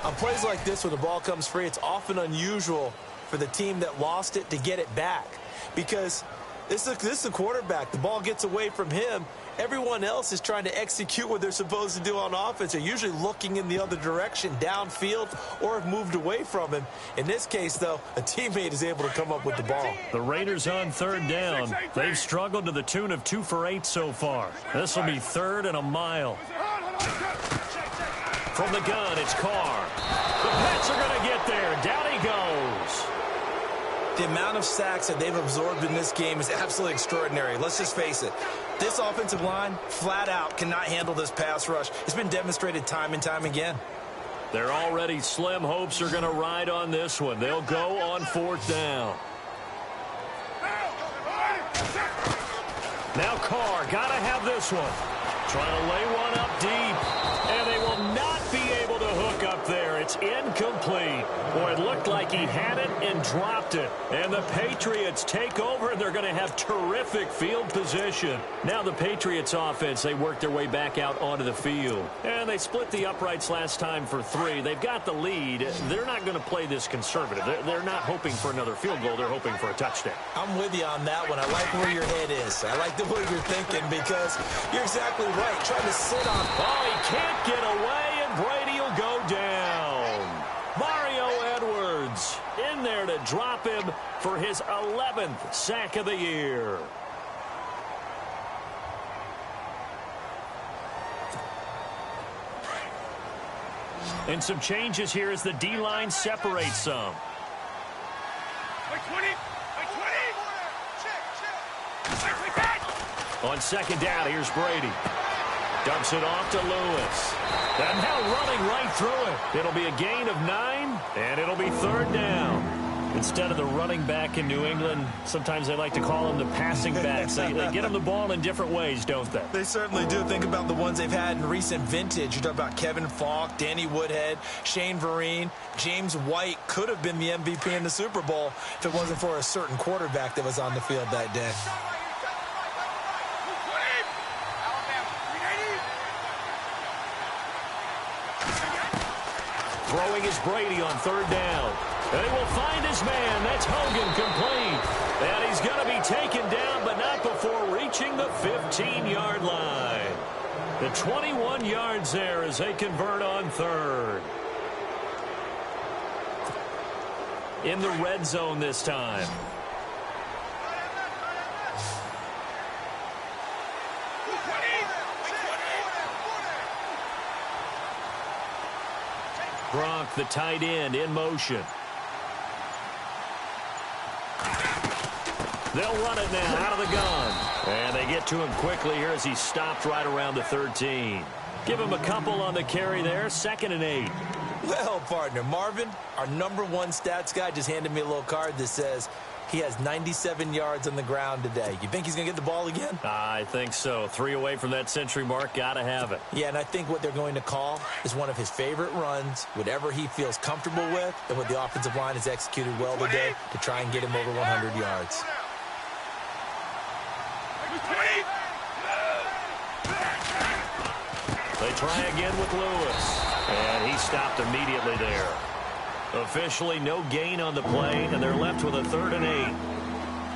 Speaker 3: On plays like this where the ball comes free, it's often unusual for the team that lost it to get it back. Because this is a quarterback. The ball gets away from him. Everyone else is trying to execute what they're supposed to do on offense. They're usually looking in the other direction, downfield, or have moved away from him. In this case, though, a teammate is able to come up with the ball.
Speaker 2: The Raiders on 3rd down. They've struggled to the tune of 2 for 8 so far. This will be 3rd and a mile. From the gun, it's Carr. The Pats are going to get there. Down he goes.
Speaker 3: The amount of sacks that they've absorbed in this game is absolutely extraordinary. Let's just face it. This offensive line, flat out, cannot handle this pass rush. It's been demonstrated time and time again.
Speaker 2: Their already slim hopes are going to ride on this one. They'll go on 4th down. Now Carr, got to have this one. Trying to lay one up deep. And they will not be able to hook up there. It's incomplete. Boy, it looked like he had it and dropped it. And the Patriots take over, and they're going to have terrific field position. Now the Patriots offense, they work their way back out onto the field. And they split the uprights last time for 3. They've got the lead. They're not going to play this conservative. They're not hoping for another field goal. They're hoping for a touchdown.
Speaker 3: I'm with you on that one. I like where your head is. I like the way you're thinking because you're exactly right. Trying to sit on.
Speaker 2: Oh, he can't get away, and Brady will go down. Mario Edwards in there to drop him for his 11th sack of the year. And some changes here as the D-line separates some. On 2nd down, here's Brady. Dumps it off to Lewis. And now running right through it. It'll be a gain of 9, and it'll be 3rd down. Instead of the running back in New England, sometimes they like to call them the passing backs. They get them the ball in different ways, don't they?
Speaker 3: They certainly do. Think about the ones they've had in recent vintage. You talk about Kevin Falk, Danny Woodhead, Shane Vereen. James White could have been the MVP in the Super Bowl if it wasn't for a certain quarterback that was on the field that day.
Speaker 2: Throwing is Brady on 3rd down. And he will find his man. That's Hogan complete. And he's going to be taken down, but not before reaching the 15-yard line. The 21 yards there as they convert on 3rd. In the red zone this time. Gronk, the tight end, in motion. They'll run it now out of the gun. And they get to him quickly here as he stopped right around the 13. Give him a couple on the carry there. 2nd and 8.
Speaker 3: Well, partner, Marvin, our #1 stats guy, just handed me a little card that says he has 97 yards on the ground today. You think he's going to get the ball again?
Speaker 2: I think so. 3 away from that century mark. Got to have it.
Speaker 3: Yeah, and I think what they're going to call is one of his favorite runs, whatever he feels comfortable with, and what the offensive line has executed well today to try and get him over 100 yards.
Speaker 2: They try again with Lewis. And he stopped immediately there. Officially no gain on the play, and they're left with a 3rd and 8.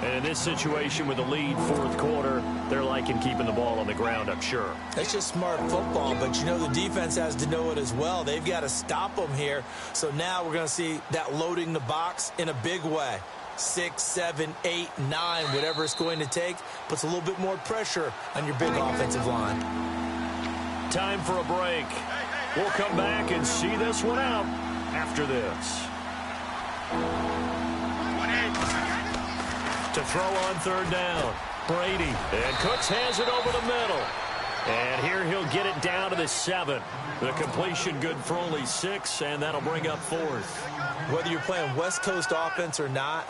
Speaker 2: And in this situation with the lead, 4th quarter, they're liking keeping the ball on the ground, I'm sure.
Speaker 3: That's just smart football, but you know the defense has to know it as well. They've got to stop them here. So now we're going to see that loading the box in a big way. 6, 7, 8, 9, whatever it's going to take, puts a little bit more pressure on your big offensive line.
Speaker 2: Time for a break. We'll come back and see this one out after this. To throw on 3rd down, Brady. And Cooks has it over the middle. And here he'll get it down to the 7. The completion good for only 6, and that'll bring up 4th.
Speaker 3: Whether you're playing West Coast offense or not,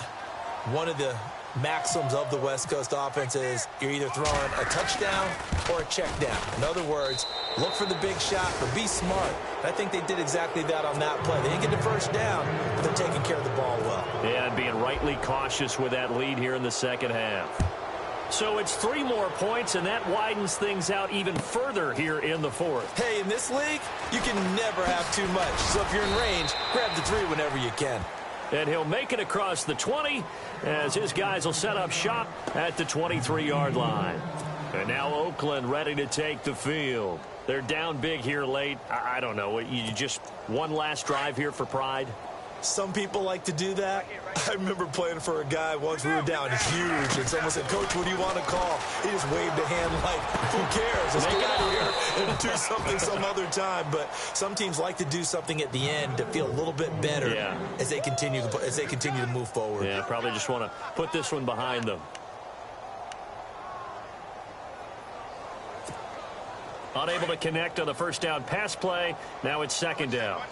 Speaker 3: one of the maxims of the West Coast offense is you're either throwing a touchdown or a check down. In other words, look for the big shot, but be smart. I think they did exactly that on that play. They didn't get the 1st down, but they're taking care of the ball well.
Speaker 2: Yeah, and being rightly cautious with that lead here in the 2nd half. So it's 3 more points, and that widens things out even further here in the 4th.
Speaker 3: Hey, in this league, you can never have too much. So if you're in range, grab the 3 whenever you can.
Speaker 2: And he'll make it across the 20 as his guys will set up shop at the 23-yard line. And now Oakland ready to take the field. They're down big here late. I don't know. You just one last drive here for pride?
Speaker 3: Some people like to do that. I remember playing for a guy once. We were down huge, and someone said, "Coach, what do you want to call?" He just waved a hand like, "Who cares? Let's get out of here and do something some other time." But some teams like to do something at the end to feel a little bit better as they continue to move forward.
Speaker 2: Yeah, probably just want to put this one behind them. Unable to connect on the 1st down pass play. Now it's 2nd down.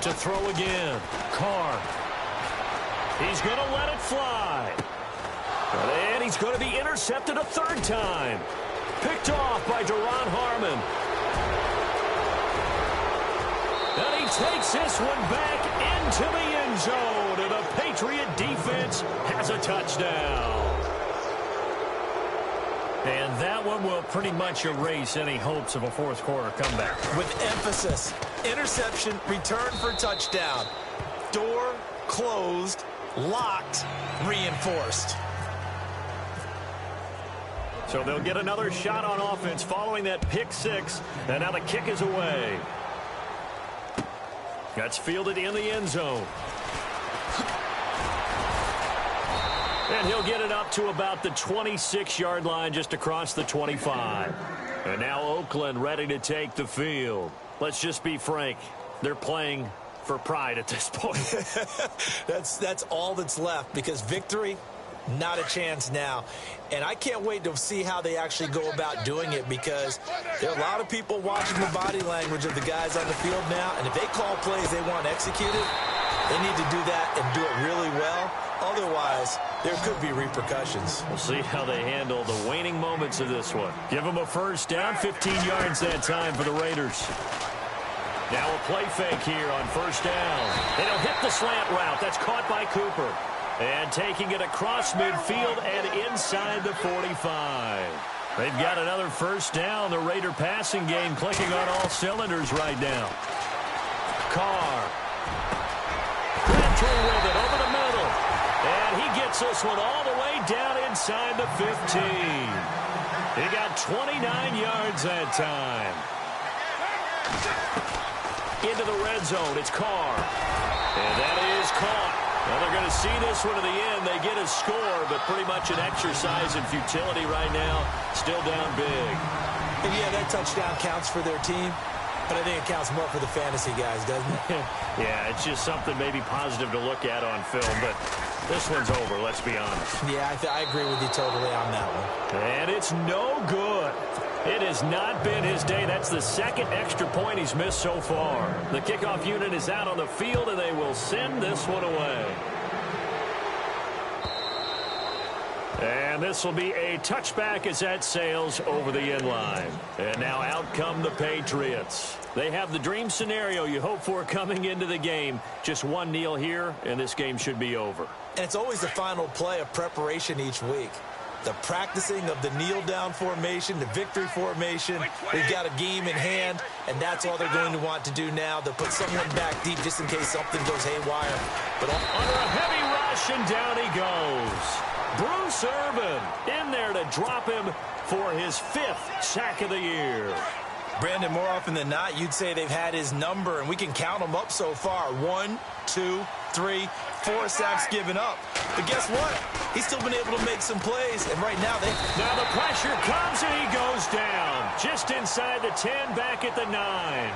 Speaker 2: To throw again. Carr. He's going to let it fly. And he's going to be intercepted a 3rd time. Picked off by Duron Harmon. And he takes this one back into the end zone. And the Patriot defense has a touchdown. And that one will pretty much erase any hopes of a 4th quarter comeback.
Speaker 3: With emphasis, interception, return for touchdown. Door closed, locked, reinforced.
Speaker 2: So they'll get another shot on offense following that pick 6. And now the kick is away. That's fielded in the end zone. And he'll get it up to about the 26-yard line just across the 25. And now Oakland ready to take the field. Let's just be frank. They're playing for pride at this point.
Speaker 3: That's all that's left, because victory, not a chance now. And I can't wait to see how they actually go about doing it, because there are a lot of people watching the body language of the guys on the field now. And if they call plays they want executed, they need to do that and do it really well. Otherwise, there could be repercussions.
Speaker 2: We'll see how they handle the waning moments of this one. Give them a 1st down, 15 yards that time for the Raiders. Now a play fake here on 1st down. And he'll hit the slant route. That's caught by Cooper. And taking it across midfield and inside the 45. They've got another 1st down. The Raider passing game clicking on all cylinders right now. Carr. Crabtree with it over the middle. And he gets this one all the way down inside the 15. He got 29 yards that time. Into the red zone. It's Carr. And that is caught. Well, they're going to see this one to the end. They get a score, but pretty much an exercise in futility right now. Still down big.
Speaker 3: And yeah, that touchdown counts for their team, but I think it counts more for the fantasy guys, doesn't it?
Speaker 2: Yeah, it's just something maybe positive to look at on film, but this one's over, let's be honest.
Speaker 3: Yeah, I agree with you totally on that one.
Speaker 2: And it's no good. It has not been his day. That's the 2nd extra point he's missed so far. The kickoff unit is out on the field, and they will send this one away. And this will be a touchback as that sails over the end line. And now out come the Patriots. They have the dream scenario you hope for coming into the game. Just one kneel here, and this game should be over.
Speaker 3: And it's always the final play of preparation each week. the practicing of the kneel-down formation, the victory formation. We've got a game in hand, and that's all they're going to want to do now. They'll put someone back deep just in case something goes haywire. But
Speaker 2: under a heavy rush, and down he goes. Bruce Irvin in there to drop him for his 5th sack of the year.
Speaker 3: Brandon, more often than not, you'd say they've had his number, and we can count them up so far. 1, 2, 3, 4 sacks given up. But guess what? He's still been able to make some plays, and right now
Speaker 2: Now the pressure comes, and he goes down. Just inside the 10, back at the 9.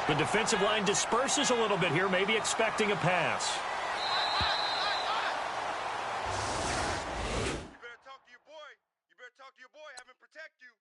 Speaker 2: The defensive line disperses a little bit here, maybe expecting a pass.
Speaker 4: You better talk to your boy. You better talk to your boy. Have him protect you.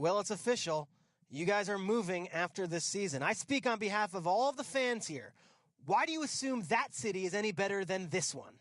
Speaker 5: Well, it's official. You guys are moving after this season. I speak on behalf of all of the fans here. Why do you assume that city is any better than this one?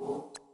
Speaker 6: you.